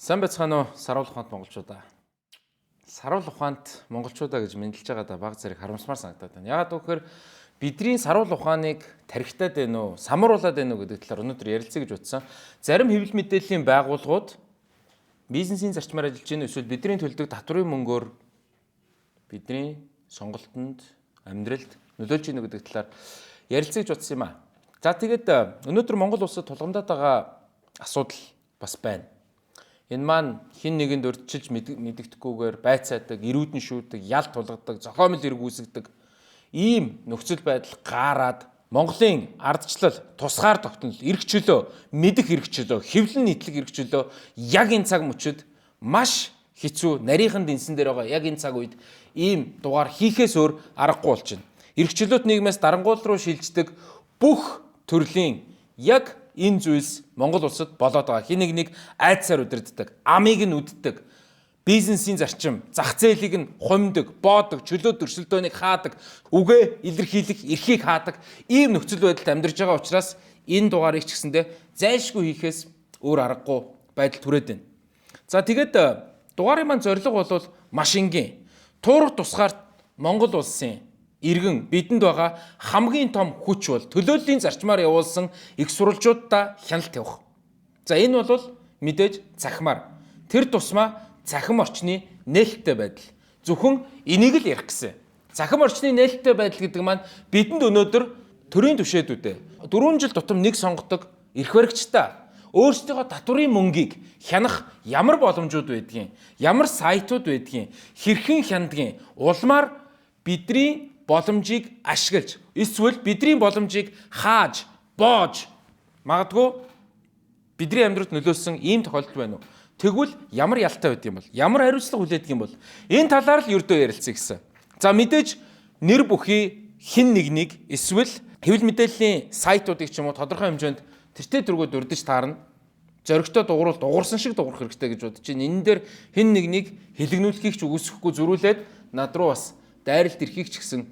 Сайн байцгаана уу саруул ухаанд монголчуудаа. Саруул ухаанд монголчуудаа гэж мэдлж байгаа да баг зэрэг харамсмаар санагдаад байна. Яагаад гэвэл бидний саруул ухааныг тархитаад байна уу, самруулад байна уу гэдэг талаар өнөөдөр ярилцъя гэж утсан. Зарим хэвлэл мэдээллийн байгууллагууд бизнесийн зарчмаар ажиллаж байна эсвэл бидний төлдөг татврын мөнгөөр бидний сонголтонд, амьдралд нөлөөлж байна гэдэг талаар ярилцъя гэж утсан юм а. За тэгээд өнөөдөр Монгол улсад тулгамдаад байгаа асуудал бас байна. Энэ маань хин нэгэнд урьдчилж мэддэггүйгээр байцаадаг, эрүүдэн шүүдэг, ял тулгадаг, зохиомл эрг үүсгдэг ийм нөхцөл байдал гаарад Монголын ардчлал, тусгаар тогтнол, эрх чөлөө, мэдэх эрх чөлөө, хэвлэн нийтлэг эрх чөлөө яг энэ цаг мөчид маш хэцүү нарийнхан дэнсэн дээр байгаа яг энэ цаг үед ийм дугаар хийхээс өөр аргагүй болж байна. Эрх чөлөөт нийгмээс дарангуул руу шилждэг бүх төрлийн яг энэ зүйлс Монгол улсад болоод байгаа. Хин нэг айдсаар удирддаг, амийг нь үддэг, бизнесийн зарчим, зах зээлийг нь хумдаг, боодог, чөлөө төрсөлдөөнийг хаадаг, үгээ илэрхийлэх, эрхийг хаадаг ийм нөхцөл байдалд амьдарч байгаа учраас энэ дугаарыг ч гэсэндээ зайлшгүй хийхээс өөр аргагүй байдал түрээд байна. За тэгээд дугаарын маань зорилго бол маш энгийн. Туурах тусгаар Монгол улсын иргэн бидэнд байгаа хамгийн том хүч бол төлөөллийн зарчмаар явуулсан их сурвалжуудаа хяналт явах. За энэ бол мэдээж цахимаар. Тэр тусмаа цахим орчны нээлттэй байдал. Зөвхөн энийг л ярих гэсэн. Цахим орчны нээлттэй байдал гэдэг маань бидэнд өнөөдөр төрийн түвшээдүүдээ 4 жил тутам нэг сонгодог эрх баригчтай өөрсдийнхөө татврын мөнгийг хянах ямар боломжууд байдгийг, ямар сайтууд байдгийг, хэрхэн хяндгийг улмаар бидний боломжийг ашиглаж эсвэл бидний боломжийг хааж, боож магадгүй бидний амьдралд нөлөөлсөн ийм тохиолдол байна уу? Тэгвэл ямар ялтай байд юм бол? Ямар хариуцлага хүлээдэг юм бол? Энэ талаар л ердөө ярилцъя гэсэн. За мэдээж нэр бүхий хин нэгнийг эсвэл хэвлэл мэдээллийн сайтуудыг ч юм уу тодорхой хэмжээнд тэртээ дөргөө дурдж таарна. Зоригтой дугуурал дугуурсан шиг дугуурах хэрэгтэй гэж бодож байна. Энэ дээр хин нэгнийг хилэгнүүлэхийг ч үгүйсэхгүй зөрүүлээд над руу бас дайралт ирэхийг ч гэсэн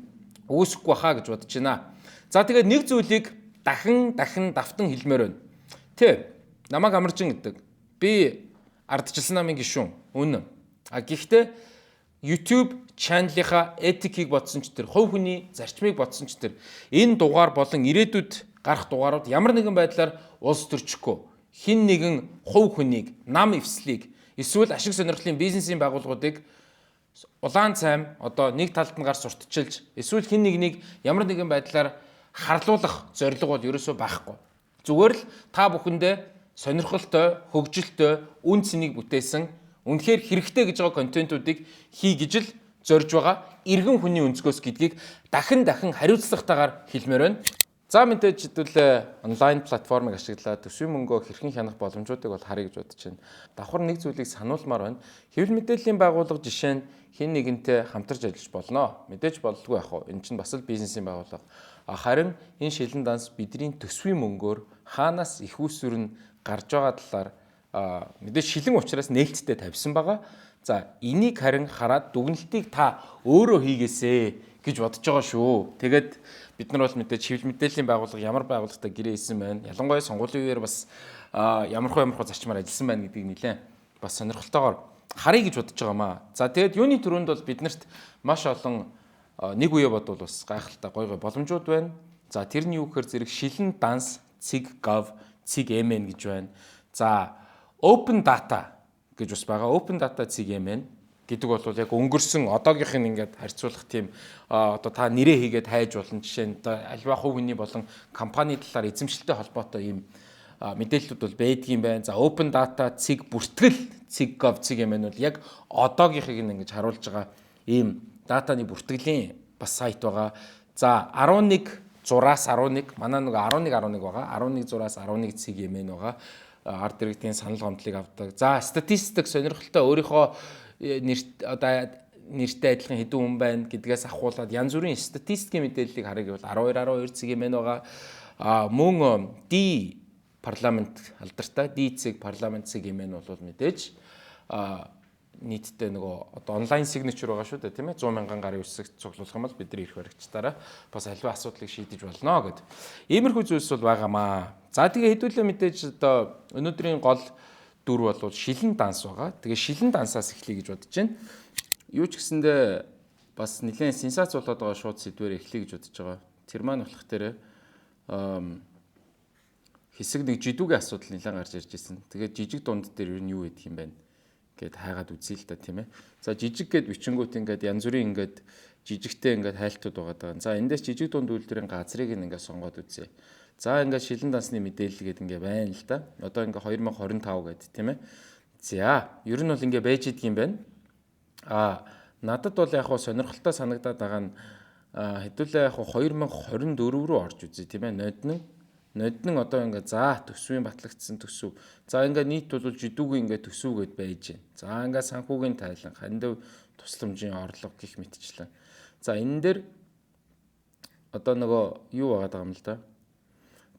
үүсэхгүй баха гэж бодож байна. За тэгээд нэг зүйлийг дахин давтан хэлмээр байна. Тэ намайг амаржин гэдэг. Би ардчилсан намын гишүүн. Үнэн. Гэхдээ YouTube чаналынхаа этикийг бодсон ч тэр хувь хүний зарчмыг бодсон ч тэр энэ дугаар болон ирээдүйд гарах дугаарууд ямар нэгэн байдлаар улс төрчихгүй хин нэгэн хувь хүнийг, нам эвслийг эсвэл ашиг сонирхлын бизнесийн байгууллагуудыг улаан цайм одоо нэг талд нь гар сурталчилж эсвэл хин нэгнийг ямар нэгэн байдлаар харлуулах зорилго бол ерөөсөө байхгүй. Зүгээр л та бүхэндээ сонирхолтой, хөгжилтэй, үн цэнийг бүтээсэн үнэхээр хэрэгтэй гэж байгаа контентуудыг хий гэж л зорж байгаа иргэн хүний өнцгөөс гэдгийг дахин хариуцлагатайгаар хэлмээр байна. За мэдээж хэдүүлээ онлайн платформыг ашиглаад төсвийн мөнгөө хэрхэн хянах боломжуудыг бол харъя гэж бодож байна. Давхар нэг зүйлийг сануулмаар байна. Хэвлэл мэдээллийн байгууллага жишээ нь хин нэгэнтэй хамтарч ажиллаж болно. Мэдээж болдгүй яах вэ? Энэ чинь бас л бизнесийн байгууллага. Харин энэ шилэн данс бидний төсвийн мөнгөөр хаанаас их усүр нь гарч байгаа талаар мэдээж шилэн учраас нээлттэй тавьсан байгаа. За энийг харин хараад дүгнэлтийг та өөрөө хийгээсэй гэж бодож байгаа шүү. Тэгээд бид нар бол мэдээж хэвлэл мэдээллийн байгууллага ямар байгууллагатай гэрээ хийсэн байна. Ялангуяа сонгуулийн үеэр бас ямархуу зарчмаар ажилласан байна гэдгийг нэлээд бас сонирхолтойгоор харъя гэж бодож байгаа маа. За тэгээд юуны төрөнд бол биднэрт маш олон нэг үе бодвол бас гайхалтай гой боломжууд байна. За тэрний юу гэхээр зэрэг шилэн данс, цэг.gov, цэг.mn гэж байна. За open data гэж бас байгаа. Open data цэг.mn гэдэг бол яг өнгөрсөн одоогийнх нь ингээд харьцуулах тийм одоо та нэрээ хийгээд хайж болно. Жишээ нь альва хувь хүний болон компани талаар эзэмшилтэй холбоотой ийм мэдээллүүд бол байдгийн байна. За open data цэг бүртгэл цэг.gov цэг.mn бол яг одоогийнхыг ингэж харуулж байгаа ийм датаны бүртгэлийн бас сайт байгаа. За 11-6-аас 11 манай нэг 11-11 байгаа. 11-6-аас 11 цэг.mn байгаа. Ард иргэдийн санал гомдлыг авдаг. За статистик сонирхолтой өөрийнхөө нэртэй адилхан хэдэн хүн байна гэдгээс ахуулаад янз бүрийн статистикийн мэдээллийг харъя гэвэл 12-12 цэг.mn байгаа. Мөн D парламент алдартай D цэг парламент цэг.mn бол мэдээж нийтдээ нөгөө одоо онлайн сигничер байгаа шүү дээ тийм ээ 100 мянган гарын үсэг цуглуулах юм бол бидний эрх баригчдаараа бас аливаа асуудлыг шийдэж болно гэд. Иймэрхүү зүйлс бол байгаамаа. За тэгээ хэдүүлээ мэдээж одоо өнөөдрийн гол дүр бол шилэн данс байгаа. Тэгээ шилэн дансаас эхлэе гэж бодож байна. Юу ч гэсэндээ бас нэлээд сенсац болоод байгаа шууд сэдвээр эхлэе гэж бодож байгаа. Тэр маань болох дээр хэсэг нэг жидүүгийн асуудал нэлээд гарч ирж байсан. Тэгээд жижиг дунд дээр юу нь юу гэдэг юм бэ гэд хайгаад үзье л да тийм ээ. За жижиг гэд бичингүүт ингээд янз бүрийн ингээд жижигтэй ингээд хайлтууд байгаа даа. За эндээс жижиг дунд үйлдвэрийн газрыг ингээд сонгоод үзье. За ингээд шилэн дансны мэдээлэл гэдэг ингээд байна л да. Одоо ингээд 2025 гэд тийм ээ. За ер нь бол ингээд байж идэг юм байна. Надад бол яг хоо сонирхолтой санагдаад байгаа нь хэдүүлээ яг хоо 2024 рүү орж үзье тийм ээ. Ноднын одоо ингээд за төсвийн батлагдсан төсөв. За ингээд нийт бол жидүүгийн ингээд төсөв гэд байж байна. За ингээд санхүүгийн тайлан, хандив тусламжийн орлого гэх мэтчлэн. За энэ дээр одоо нөгөө юу байгаа юм л да.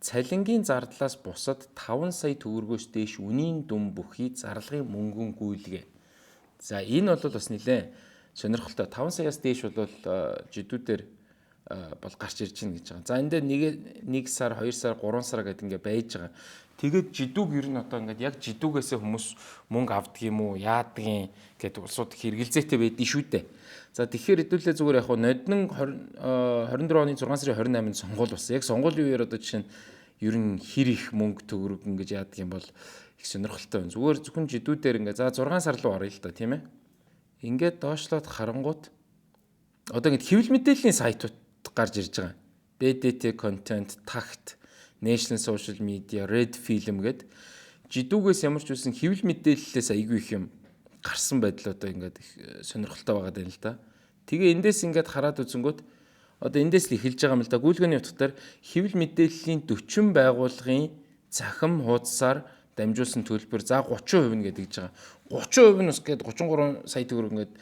Цалингийн зардлаас бусад 5 сая төгрөгөөс дээш үнийн дүн бүхий зарлагын мөнгөн гүйлгээ. За энэ бол бас нэлээд сонирхолтой. 5 саяас дээш бол жидүүдээр бол гарч ирж байна гэж байгаа. За энэ дээр 1 сар, 2 сар, 3 сар гэдэг ингээ байж байгаа. Тэгээд жидүүг ер нь одоо ингээд яг жидүүгээсээ хүмүүс мөнгө авдаг юм уу, яадаг юм гэдэг улсууд хэрэгэлзээтэй байдгийг шүү дээ. За тэгэхээр хэдүүлээ зүгээр яг ноднын 24 оны 6 сарын 28-нд сонгуул болсон. Яг сонгуулийн үеэр одоо жишээ нь ер нь хэр их мөнгө төгрөг ингэж яадаг юм бол их сонирхолтой байна. Зүгээр зөвхөн жидүүдээр ингээ за 6 сар руу орё л та тийм ээ. Ингээд доошлоод харангуут одоо ингэ хэвлэл мэдээллийн сайтууд гарч ирж байгаа. BDT content, Takt, National Social Media, Red Film гэд жидүүгээс ямар ч үсэн хэвлэл мэдээллээс айгүй их юм гарсан байдал одоо ингээд их сонирхолтой байгаа юм л да. Тэгээ эндээс ингээд хараад үзэнгүүт одоо эндээс л эхэлж байгаа юм л да. Гүйлгээний утгаар хэвлэл мэдээллийн 40 байгууллагын цахим хуудасаар дамжуулсан төлбөр за 30% нь гэдэг жбайгаа. 30% нь бас гээд 33 сая төгрөг ингээд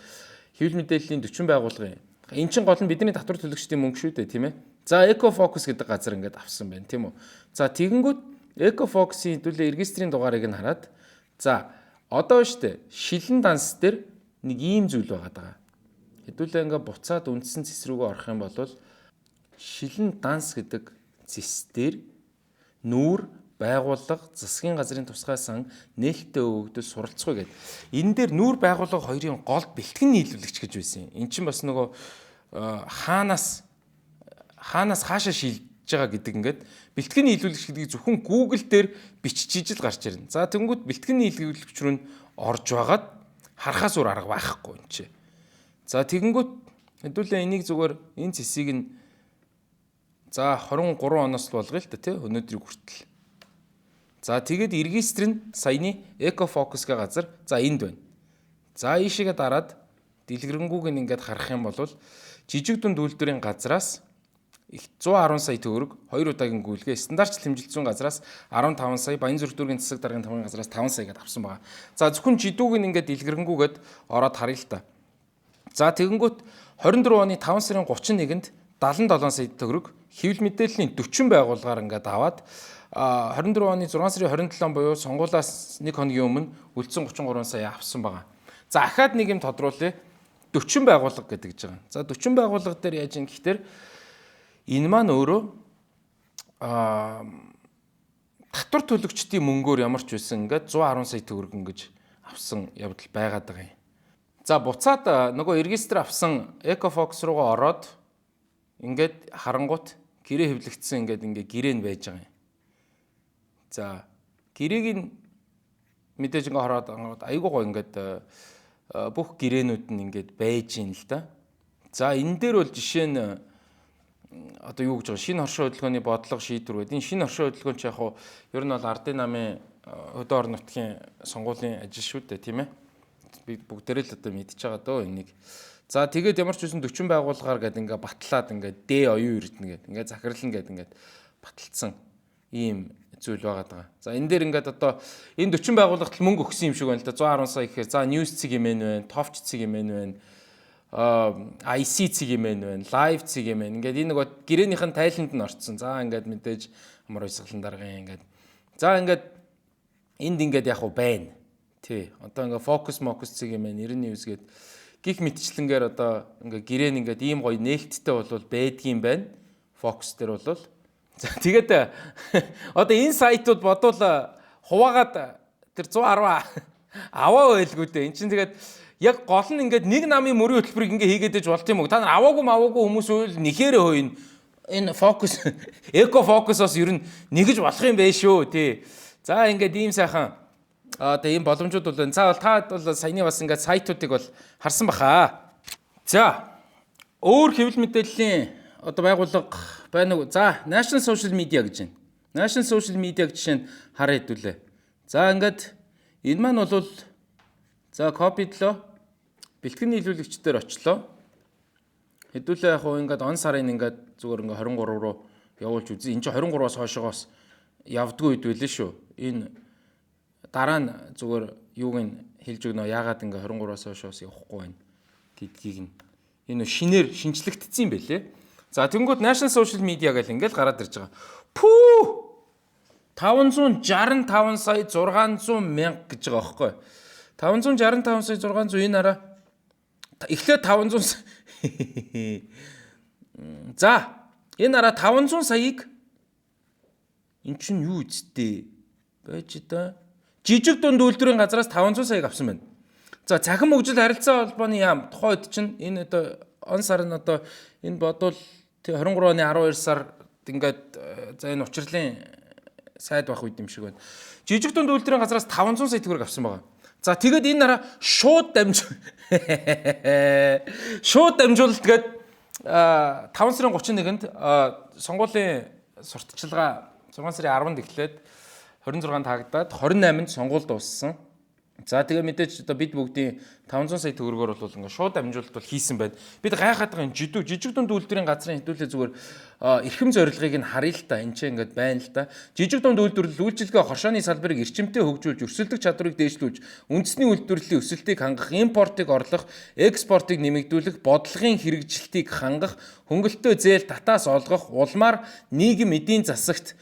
хэвлэл мэдээллийн 40 байгууллагын эн чинь гол нь бидний татвар төлөгчдийн мөнгө шүү дээ тийм ээ. За EcoFocus гэдэг газар ингээд авсан байна тийм үү. За тэгэнгүүт EcoFocus-ийн хэдүүлээ регистрийн дугаарыг нь хараад за одоо штэ шилэн данс дээр нэг ийм зүйл байгаа даа. Хэдүүлээ ингээд буцаад үндсэн цэс рүүгээ орох юм бол шилэн данс гэдэг цэс дээр нүүр байгууллага засгийн газрын тусгай сан нээлттэй өгөгдөл суралцгүй гэдэг. Энэ дээр нүүр байгууллага хоёрын гол бэлтгэн нийлүүлэгч гэж байсан юм. Эн чинь бас нөгөө хаанаас хаашаа шилжиж байгаа гэдэг ингээд бэлтгэн нийлүүлэгч гэдгийг зөвхөн Google дээр бичиж ижил гарч ирнэ. За тэнгууд бэлтгэн нийлүүлэгч рүү орж байгаад харахаас өөр арга байхгүй юм чи. За тэгэнгүүт хэдүүлээ энийг зүгээр энэ цэсийг нь за 23 оноос л болгоё л та тий өнөөдрийг хүртэл. За тэгээд регистр нь саяны EcoFocus-гийн газар за энд байна. За ийшээгээ дараад дэлгэрэнгүйг ингээд харах юм бол жижиг дунд үйлдвэрийн газраас 110 сая төгрөг 2 удаагийн гүйлгээ стандартч хэмжилт зүүн газраас 15 сая Баянзүрх дүүргийн засаг даргын тамгын газраас 5 сая гэдээ авсан байгаа. За зөвхөн жидүүг ингээд дэлгэрэнгүйгээд ороод харъя л та. За тэгэнгүүт 24 оны 5 сарын 31-нд 77 сая төгрөг хэвлэл мэдээллийн 40 байгууллагаар ингээд аваад 24 оны 6 сарын 27 буюу сонгуулиас нэг хоногийн өмнө үлдсэн 33 сая авсан байгаа. За ахаад нэг юм тодруулъя. 40 байгууллага гэдэг гэж байгаа. За 40 байгууллага дээр яаж юм гэхээр энэ маань өөрөө татвар төлөгчдийн мөнгөөр ямар ч байсан ингээд 110 сая төгрөг ингэж авсан явдал байгаад байгаа юм. За буцаад нөгөө регистр авсан EcoFocus руугаа ороод ингээд харангуут гэрээ хэвлэгдсэн ингээд гэрээ нь байж байгаа юм. За гэрээг нь мэдээж ингээ хараад айгуу гоо ингээд бүх гэрээнүүд нь ингээд байж ин л да. За энэ дээр бол жишээ нь одоо юу гэж байгаа шинэ оршин хөдөлгөөний бодлого шийдвэр гэдэг. Энэ шинэ оршин хөдөлгөөн ч яг хуу ер нь бол ардын намын хөдөө орон нутгийн сонгуулийн ажил шүү дээ тийм ээ. Би бүгдээрээ л одоо мэдчихэж байгаа дөө энийг. За тэгээд ямар ч үсэн 40 байгууллагаар гэдэг ингээ батлаад ингээ Д оюун эрдэнэ гэдэг ингээ захирлан гэдэг ингээ баталцсан ийм зүйл байгаа даа. За энэ дээр ингээд одоо энэ 40 байгууллагт мөнгө өгсөн юм шиг байна л да. 110 сая гэхээр за News цэг юм байна, Товч цэг юм байна, IC цэг юм байна, Live цэг юм байна. Ингээд энэ нөгөө гэрээнийх нь тайланд нь орцсон. За ингээд мэдээж амар уйсгалан даргын ингээд. За ингээд энд ингээд яг уу байна. Тий. Одоо ингээд Focus цэг юм байна, 90 News гээд гих мэтчлэнгээр одоо ингээд гэрээн ингээд ийм гоё нээлттэй болвол байдгийм байна. Focus дээр болвол за тэгээд одоо энэ сайтууд бодвол хуваагаад тэр 110 аваа байлгүй дээ. Эн чинь тэгээд яг гол нь ингээд нэг намын мөрийн хөтөлбөрийг ингээ хийгээд иж болт юм уу? Та нар аваагүй хүмүүс үйл нэхээрээ хойно. Энэ фокус эко фокусоос ер нь нэгж болох юм байх шүү тий. За ингээд ийм сайхан одоо ийм боломжууд бол энэ. За та бол саяны бас ингээд сайтуудыг бол харсан баха. За өөр хэвлэл мэдээллийн одоо байгууллага байна уу? За National Social Media гэж байна. National Social Media-г жишээ нь хараа хэдүүлээ. За ингээд энэ маань бол за копидлоо бэлтгэн нийлүүлэгчдээр очлоо. Хэдүүлээ яг ингээд он сарын ингээд зүгээр ингээд 23 руу явуулж үзье. Энд чинь 23-аас хойшоогоос явдгүй үед байлээ шүү. Энэ дараа нь зүгээр юуг нь хэлж өгнө. Яагаад ингээд 23-аас хойшоос явахгүй байна гэдгийг нь энэ шинээр шинжлэгдсэн юм байлээ. За тэнгууд National Social Media гэл ингээд гараад ирж байгаа. Пүү 565 сая 600 мянга гэж байгаа байхгүй. 565 сая 600 энэ араа эхлээд 500 За энэ араа 500 саяыг эн чинь юу үсттэй байж та жижиг дунд үйлдвэрийн газраас 500 саяг авсан байна. За цахим хөгжил харилцаа холбооны яам тухайн үед чинь энэ одоо он сар нь одоо энэ бодвол 23 оны 12 сар ингээд за энэ учрлын сайд байх үед юм шиг байна. Жижиг дунд үйлдвэрийн газраас 500 сая төгрөг авсан байгаа. За тэгээд энэ нараа шууд дамжуулалт гээд 5 сарын 31-нд сонгуулийн сурталчилгаа 6 сарын 10-нд эхлээд 26-нд таагдаад 28-нд сонгуул дууссан. За тэгээ мэдээж одоо бид бүгдийн 500 сая төгрөгөөр бол ингээд шууд дамжуулалт бол хийсэн байна. Бид гайхаад байгаа жижиг дунд үйлдвэрийн газрын хэдүүлээ зүгээр эрхэм зорилгыг нь харъя л та. Энд чинь ингээд байна л та. Жижиг дунд үйлдвэрлэл үйлчилгээ хоршооны салбарыг эрчимтэй хөгжүүлж, өрсөлдөх чадварыг дээшлүүлж, үндэсний үйлдвэрлэлийн өсөлтийг хангах, импортыг орлох, экспортыг нэмэгдүүлэх, бодлогын хэрэгжилтийг хангах, хөнгөлөлтөө зээл татаас олгох, улмаар нийгэм эдийн засагт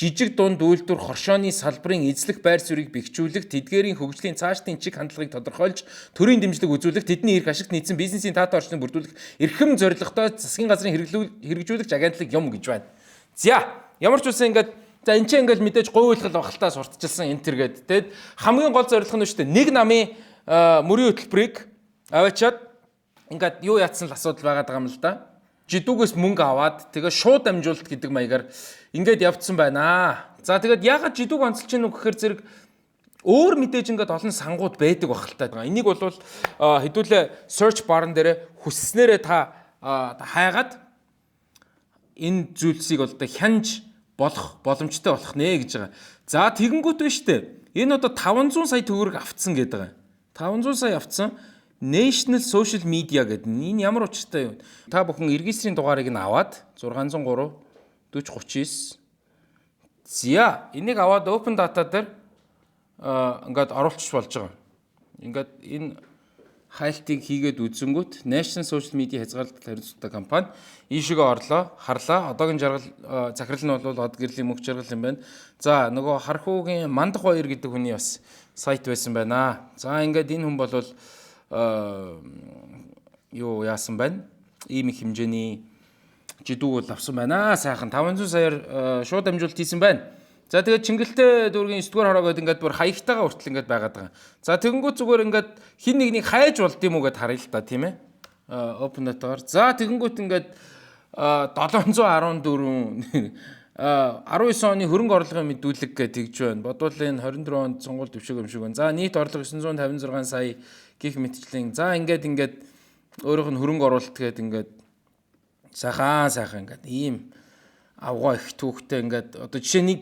жижиг дунд үйлдвэр хоршооны салбарын эзлэх байр суурийг бэхжүүлэх, тэдгээрийн хөгжлийн цаашдын чиг хандлагыг тодорхойлж, төрийн дэмжлэг үзүүлэх, тэдний эрх ашигт нийцсэн бизнесийн таатай орчныг бүрдүүлэх, эрхэм зорилготой засгийн газрын хэрэгжүүлэгч агентлаг юм гэж байна. За, ямар ч үсэн ингээд за энэ ч ингээд мэдээж говьлхал багталтаа сурталчилсан энэ төр гээд тэгэд хамгийн гол зорилго нь шүү дээ. Нэг намын мөрийн хөтөлбөрийг аваачаад ингээд юу яатсан л асуудал байгаад байгаа юм л да. Жидүүгээс мөнгө аваад тэгээ шууд дамжуулалт гэдэг маягаар ингээд явцсан байна. За тэгээд ягаад жидүүг онцолж гинүү гэхээр зэрэг өөр мэдээж ингээд олон сангууд байдаг бахалтай. Энийг бол хэдүүлээ search bar-н дээр хүсснээрээ та хайгаад энэ зүйлсийг бол хянж болох боломжтой болох нэ гэж байгаа. За тэгэнгүүт байна штэ. Энэ одоо 500 сая төгрөг авцсан гэдэг. 500 сая авцсан. National Social Media гэдэг энэ ямар учиртай юм. Та бүхэн регистрийн дугаарыг нь аваад 603 4039 зя энийг аваад open data дээр ингээд оруулчих болж байгаа. Ингээд энэ хайлтыг хийгээд үзэнгүүт National Social Media хязгаарлалт хариуцлагатай компани ийшээгээ орлоо, харлаа. Одоогийн жаргал захирал нь бол од гэрлийн мөнх жаргал юм байна. За нөгөө Хархуугийн Мандах Баяр гэдэг хүний бас сайт байсан байна. За ингээд энэ хүн бол юу яасан байна? Ийм их хэмжээний жидүүг бол авсан байна. Сайхан 500 саяар шууд дамжуулалт хийсэн байна. За тэгээд Чингэлтэй дүүргийн 9 дугаар хороогод ингээд бүр хаягтайгаа хүртэл ингээд байгаад байгаа. За тэгэнгүүт зүгээр ингээд хин нэгнийг хайж болд юм уу гэд харъя л та тийм ээ. Open data-гаар. За тэгэнгүүт ингээд 714 19 оны хөрөнгө орлогын мэдүүлэг гэж тэгж байна. Бодвол энэ 24 онд сонгуульд төвшөг юм шиг байна. За нийт орлого 956 сая гих мэтчлийн. За ингээд өөрөөх нь хөрөнгө оруулалт гээд ингээд сайхан ингээд ийм авгаа их түүхтэй ингээд одоо жишээ нэг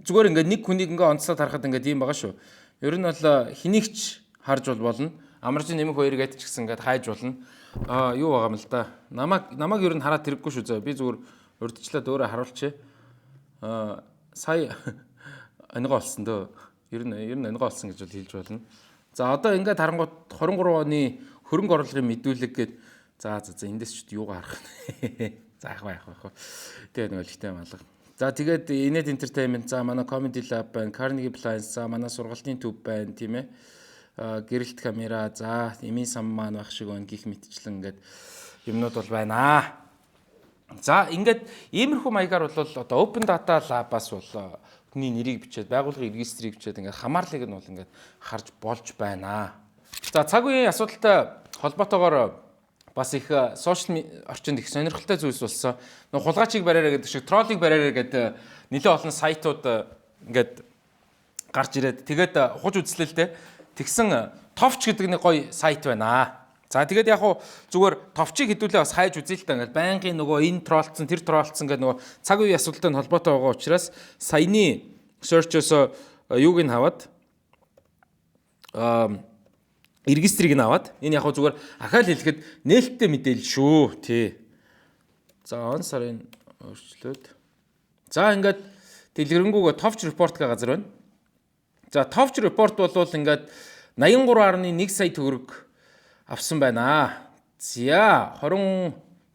зүгээр ингээд нэг хүнийг ингээд онцлоод харахад ингээд ийм байгаа шүү. Ер нь бол хэнийгч харж болно. Амарчин нэмэх хоёрыг ядч гисэн ингээд хайж болно. Юу байгаа юм л да. Намайг ер нь хараад тэрэггүй шүү зөө. Би зүгээр урдчлаад өөрөө харуулчих. Сая ангаа болсон дөө. Ер нь ангаа болсон гэж хэлж болно. За одоо ингээд харангуут 23 оны хөрөнгө орлогын мэдүүлэг гээд за эндээс ч юугаар харах нь. За яах вэ? Тэгээд нэг л ихтэй малга. За тэгээд Inet Entertainment, за манай Comedy Lab байна, Carnegie Appliance, за манай сургалтын төв байна, тийм ээ. Гэрэлт камера, за эмийн сан маань байх шиг байна, гих мэтчлэн ингээд юмнууд бол байна. За ингээд иймэрхүү маягаар бол одоо Open Data Lab-аас бол хүний нэрийг бичээд байгууллагын регистрийг бичээд ингээд хамаарлыг нь бол ингээд харж болж байна. За цаг үеийн асуудалтай холбоотойгоор бас их сошиал орчинд их сонирхолтой зүйлс болсон. Нэг хулгайчийг бариараа гэдэг шиг троллийг бариараа гэдэг нэлээд олон сайтууд ингээд гарч ирээд тэгээд ухаж үзлээ л дээ. Тэгсэн товч гэдэг нэг гоё сайт байна. За тэгээд яг хуу зүгээр товчийг хэдүүлээ бас хайж үзье л та ингээд байнгын нөгөө энэ троллцсон тэр троллцсон гэдэг нөгөө цаг үеийн асуудалтай холбоотой байгаа учраас саяны search-оос юуг нь хаваад регистрийг нь аваад энэ яг хуу зүгээр ахаал хэлэхэд нээлттэй мэдээлэл шүү тий. За он сарын өөрчлөөд. За ингээд дэлгэрэнгүй товч report гэх газар байна. За товч report бол ингээд 83.1 сая төгрөг авсан байна. За 24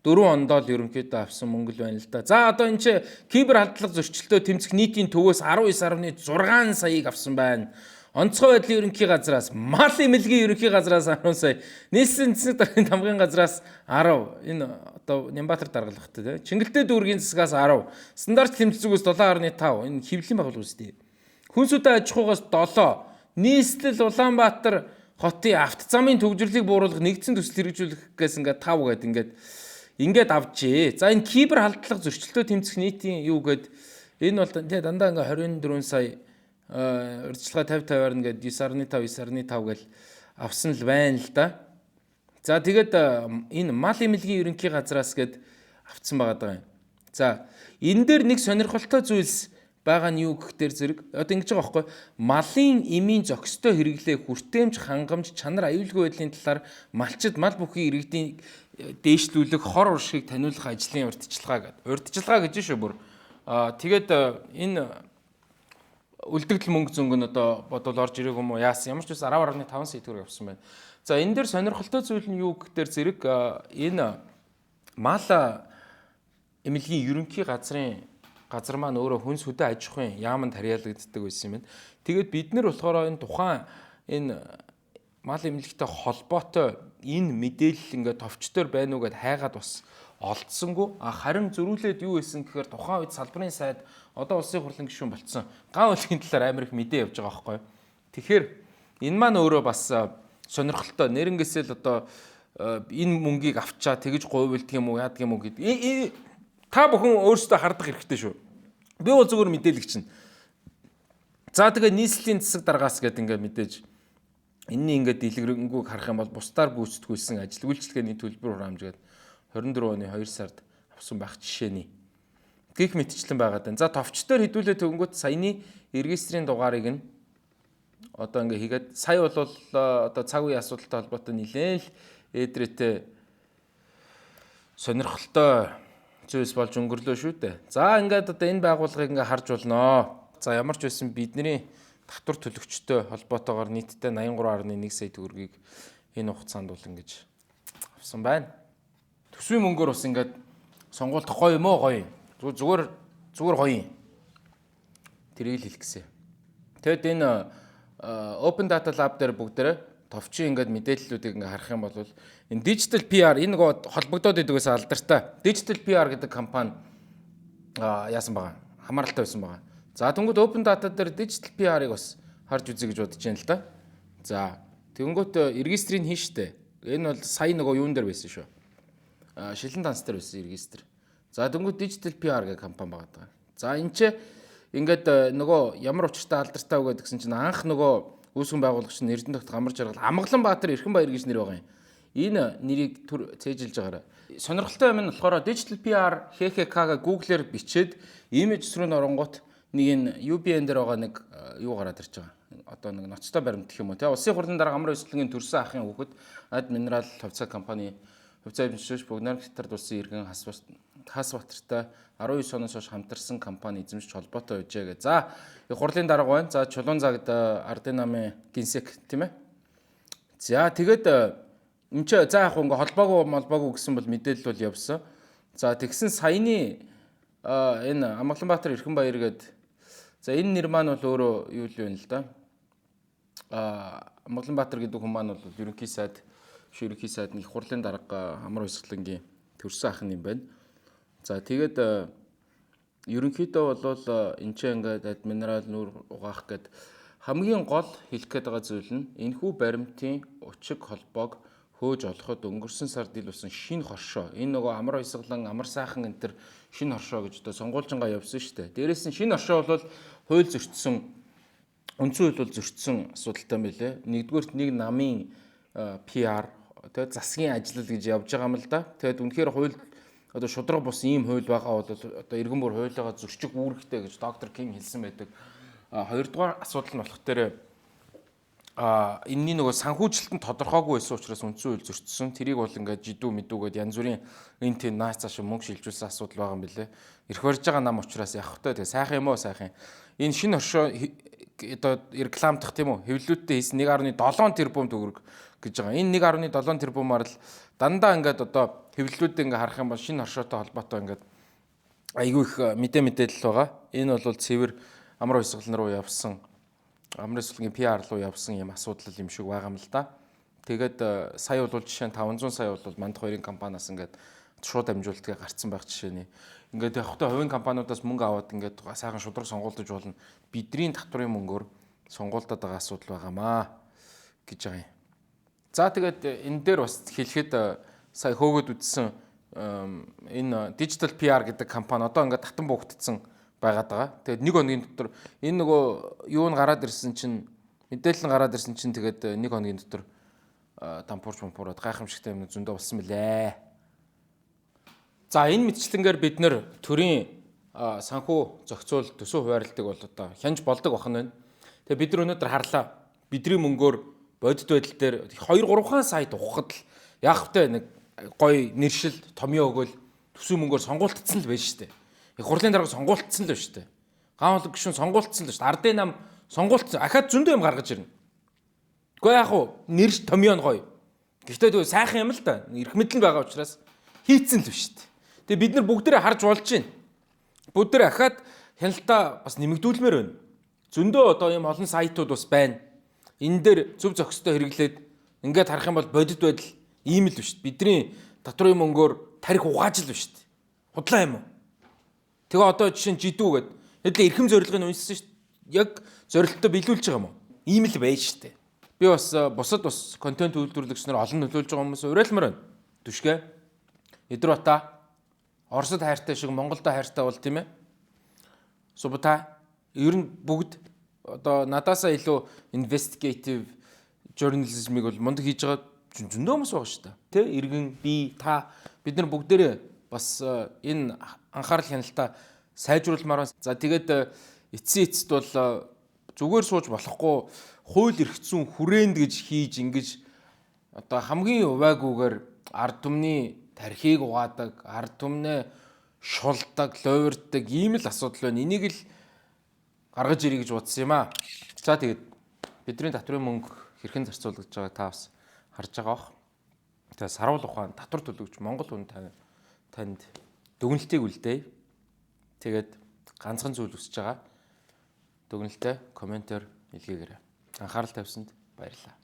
онд л ерөнхийдөө авсан мөнгө л байна л да. За одоо энэ чи кибер халдлага зөрчилдөө тэмцэх нийтийн төвөөс 19.6 саяыг авсан байна. Онцгой байдлын ерөнхий газраас, мал эмнэлгийн ерөнхий газраас 10 сая, нийслэлийн засаг даргын тамгын газраас 10. Энэ одоо Нямбатар даргалахтай тийм. Чингэлтэй дүүргийн засгаас 10. Стандарт тэмцэлцгээс 7.5. Энэ хэвлэлийн байгууллага үстэй. Хүнсүдэ аж ахуйгаас 7. Нийслэл Улаанбаатар хотын автозамын төвжирлийг бууруулах нэгдсэн төсөл хэрэгжүүлэхгээс ингээд 5 гэдэг ингээд авчээ. За энэ кибер халдлага зөрчилдөө тэмцэх нийтийн юу гэд энэ бол дандаа ингээд 24 сая урьдчилгаа 50-50-аар ингээд 9.5 гэл авсан л байна л да. За тэгээд энэ мал эмнэлгийн ерөнхий газраас гээд авцсан байгаа юм. За энэ дээр нэг сонирхолтой зүйлс байгаа нь юу гэхээр зэрэг одоо ингэж байгаа байхгүй малын эмийн зохистой хэрэглээ хүртээмж хангамж чанар аюулгүй байдлын талаар малчид мал бүхий иргэдийн дээшлүүлэх хор уршиг таниулах ажлын урьдчилгаа гэдэг. Урьдчилгаа гэж шүү бүр. Тэгээд энэ үлдэгдэл мөнгө зөнгө нь одоо бодвол орж ирээг юм уу яасан ямар ч үс 10.5 сая төгрөг авсан байна. За энэ дээр сонирхолтой зүйл нь юу гэхээр зэрэг энэ мал эмнэлгийн ерөнхий газар маань өөрөө хүнс хөдөө аж ахуйн яаманд харьяалагддаг байсан юм байна. Тэгээд бид нар болохоор энэ тухайн энэ мал эмнэлэгтэй холбоотой энэ мэдээлэл ингээд товчтойр байна уу гэд хайгаад бас олдсонгүй. Харин зөрүүлээд юу байсан гэхээр тухайн үед салбарын сайд одоо улсын хурлын гишүүн болцсон. Ган үлгийн талаар амар их мэдээ явж байгаа байхгүй. Тэгэхээр энэ маань өөрөө бас сонирхолтой. Нэрнгээсээ л одоо энэ мөнгийг авчаа тэгж говьлдг юм уу яадаг юм уу гэдэг. Та бүхэн өөрсдөө хардах хэрэгтэй шүү. Би бол зүгээр мэдээлэг чинь. За тэгээ нийслэлийн засаг даргаас гэдэг ингээд мэдээж энэний ингээд дэлгэрэнгүй харах юм бол бусдаар гүйцэтгүүлсэн ажил үйлчлэгээний төлбөр хураамж гэдэг 24 оны 2 сард авсан байх жишээний гих мэтчлэн байгаад байна. За товчтойр хэдүүлээ төгөнгөт саяны регистрийн дугаарыг нь одоо ингээ хийгээд сая бол одоо цаг үеийн асуудалтай холбоотой нэлээн л эдрэтэ сонирхолтой зүйлс болж өнгөрлөө шүү дээ. За ингээд одоо энэ байгууллагыг ингээ харж болно. За ямар ч байсан бидний татвар төлөгчтэй холбоотойгоор нийтдээ 83.1 сая төгрөгийг энэ хугацаанд бол ингэж авсан байна. Төсвийн мөнгөөр бас ингээд сонгуульд гоё юм уу гоё. Зүгээр гоё. Тэрийг л хэлэх гэсэн. Тэгэд энэ Open Data Lab дээр бүгдээрээ товчийн ингээд мэдээллүүдийг ингээд харах юм бол энэ Digital PR энэ нөгөө холбогдоод идэгээс алдартай. Digital PR гэдэг компани яасан байгаа. Хамааралтай байсан байгаа. За тэнгууд Open Data дээр Digital PR-ыг бас харж үзье гэж бодож байна л да. За тэнгууд регистрийг хийн штэ. Энэ бол сая нөгөө юун дээр байсан шүү. Шилэн данс дээр байсан регистр. За тэнгууд Digital PR гэх компани байгаа. За энэ ч ингээд нөгөө ямар учиртай алдартай үг гэдгсэн чинь анх нөгөө үүсгэн байгуулагч нь Эрдэнэт Гамар жаргал Амгаланбаатар Эрхэнбаяр гэж нэр байгаа юм. Энэ нэрийг түр цээжилж байгаарай. Сонирхолтой юм нь болохоор Digital PR HKK-г Google-ээр бичээд имиж рүү оронгууд нэг энэ UBN дээр байгаа нэг юу гараад ирж байгаа. Одоо нэг ноцтой баримт гэх юм уу. Тэгээ улсын хурлын дараа Гамар өсөлтгийн төрсөн ахын хүүхэд Ад Минерал хувьцаа компани хувьцаа эзэмшигч Богнар Хятад улсын иргэн Хасбатартай 19 оноос хойш хамтарсан компани эзэмшиж холбоотой байжээ гэ. За их хурлын дарга байна. За Чулуун загд Ардын намын гинсек тийм ээ. За тэгээд энэ ч за яг ингээ холбоогүй гэсэн бол мэдээлэл бол явсан. За тэгсэн саяны энэ Амгаланбаатар Эрхэнбаяр гээд за энэ нэр маань бол өөрөө юу л вэ л да. Амгаланбаатар гэдэг хүн маань бол ерөнхий сайд их хурлын дарга Амар Баясгалангийн төрсөн ахын юм байна. За тэгээд ерөнхийдөө бол энэ ч ингээд минерал нүүр угаах гэд хамгийн гол хэлэх гээд байгаа зүйл нь энэхүү баримтын учиг холбоог хөөж олоход өнгөрсөн сард ил болсон шинэ хоршоо. Энэ нөгөө амар баясгалан, амар сайхан энэ төр шинэ хоршоо гэж одоо сонгуульжингаа явсан шүү дээ. Дээрээс нь шинэ хоршоо бол хууль зөрчсөн, үндсэн хууль бол зөрчсөн асуудалтай юм билэ. Нэгдүгürt нэг намын PR тэгээд засгийн ажил гэж явж байгаа юм л да. Тэгээд үнэхээр хууль одоо шудраг бус ийм хууль байгаа бол одоо иргэн бүр хуулигаа зөрчих үүрэгтэй гэж доктор Ким хэлсэн байдаг. Хоёрдугаар асуудал нь болох дээр энэний нөгөө санхүүжилтэн тодорхойгүй байсан учраас үндсэн хууль зөрчсөн. Тэрийг бол ингээд жидүү мэдүүгээд янз бүрийн энэ тийм наац цааш мөнгө шилжүүлсэн асуудал байгаа юм билэ. Ирэх барьж байгаа нам учраас явах та тэгээ сайхан юм уу сайхан. Энэ шинэ оршоо одоо рекламдах тийм үү? Хэвлэлүүдтэй хийсэн 1.7 тэрбум төгрөг гэж байгаа. Энэ 1.7 тэрбумаар л дандаа ингээд одоо хэвлэлүүдээ ингээд харах юм бол шинэ оршоотой холбоотой ингээд айгүй их мэдээлэл байгаа. Энэ бол цэвэр амар баясгалан руу явсан, амар баясгалангийн PR руу явсан юм асуудал юм шиг байгаа юм л да. Тэгээд сая бол жишээ нь 500 сая бол манд хоёрын компаниас ингээд шууд амжуулалтыг гарцсан байх жишээний. Ингээд явахдаа хувийн компаниудаас мөнгө аваад ингээд сайхан шудраг сонгуульдаж болно. Бидний татврын мөнгөөр сонгуульдаад байгаа асуудал байгаамаа гэж байгаа юм. За тэгээд энэ дээр бас хэлэхэд сая хөөгд үтсэн энэ Digital PR гэдэг компани одоо ингээд татан бугтцсан байгаад байгаа. Тэгээд нэг хоногийн дотор энэ нөгөө юу н гараад ирсэн чинь мэдээлэл нь гараад ирсэн чинь тэгээд нэг хоногийн дотор дампуурч мампуураад гайхамшигтай юм зөндөө болсон мөлий. За энэ мэтчлэнгээр бид нэр төрийн санхүү зохицуул төсөв хуваарлтыг бол одоо хянж болдог бахан байна. Тэгээ бид нар өнөөдөр харлаа. Бидний мөнгөөр бодит байдал дээр 2-3 сая ухахад л яах вэ нэг гой нэршил томьёо өгөөл төсөв мөнгөөр сонгуультцсан л байж штэ. Их хурлын дарга сонгуультцсан л байна штэ. Гаамлаг гишүүн сонгуультцсан л штэ. Ардын нам сонгуультцсан. Ахаад зөндөө юм гаргаж ирнэ. Гэхдээ яг уу нэрш томьёо нь гоё. Гэхдээ тэгвэл сайхан юм л да. Ирэх мэдл нь байгаа учраас хийцэн л биш штэ. Тэгээ бид нар бүгдээрээ харж болж байна. Бүгдээрээ ахаад хяналтаа бас нэмэгдүүлмээр байна. Зөндөө одоо юм олон сайтууд бас байна. Энэ дээр зөв зохистой хэрэглээд ингээд харах юм бол бодит байдал ийм л биш. Бидний татврын мөнгөөр тарих угааж л биш. Худлаа юм уу? Тэгээ одоо жишээ нь жидүү гээд хэдlээ эрхэм зорилгыг уншсан шүү дээ. Яг зорилттой биелүүлж байгаа юм уу? Ийм л байж штэ. Би бас бусад бас контент үйлдвэрлэгч нар олон нөлөөлж байгаа хүмүүс уриалмаар байна. Түшгэ. Эдрбата Оросд хайртай шиг Монголд хайртай бол тийм ээ. Субата ер нь бүгд одоо надаасаа илүү investigative journalism-ыг бол мундаг хийж байгаа зөндөө хүмүүс байгаа шүү дээ. Тэ иргэн би та бид нар бүгдээрээ бас энэ анхаарал хяналтаа сайжруулмаар байна. За тэгээд эцсийн эцэд бол зүгээр сууж болохгүй хууль эрх зүйн хүрээнд гэж хийж ингэж одоо хамгийн хуваагүйгээр ард түмний тархийг угаадаг, ард түмнээ шулдаг, ловирдаг ийм л асуудал байна. Энийг л гаргаж ирэй гэж бодсон юм аа. За тэгээд бидний татврын мөнгө хэрхэн зарцуулагдж байгааг та бас харж байгаа бох. Тэгээд саруул ухаан татвар төлөвч Монгол хүн танд дүгнэлтийг үлдээе. Тэгээд ганцхан зүйл өсөж байгаа. Дүгнэлтээ комментээр илгээгээрэй. Анхаарал тавьсанд баярлалаа.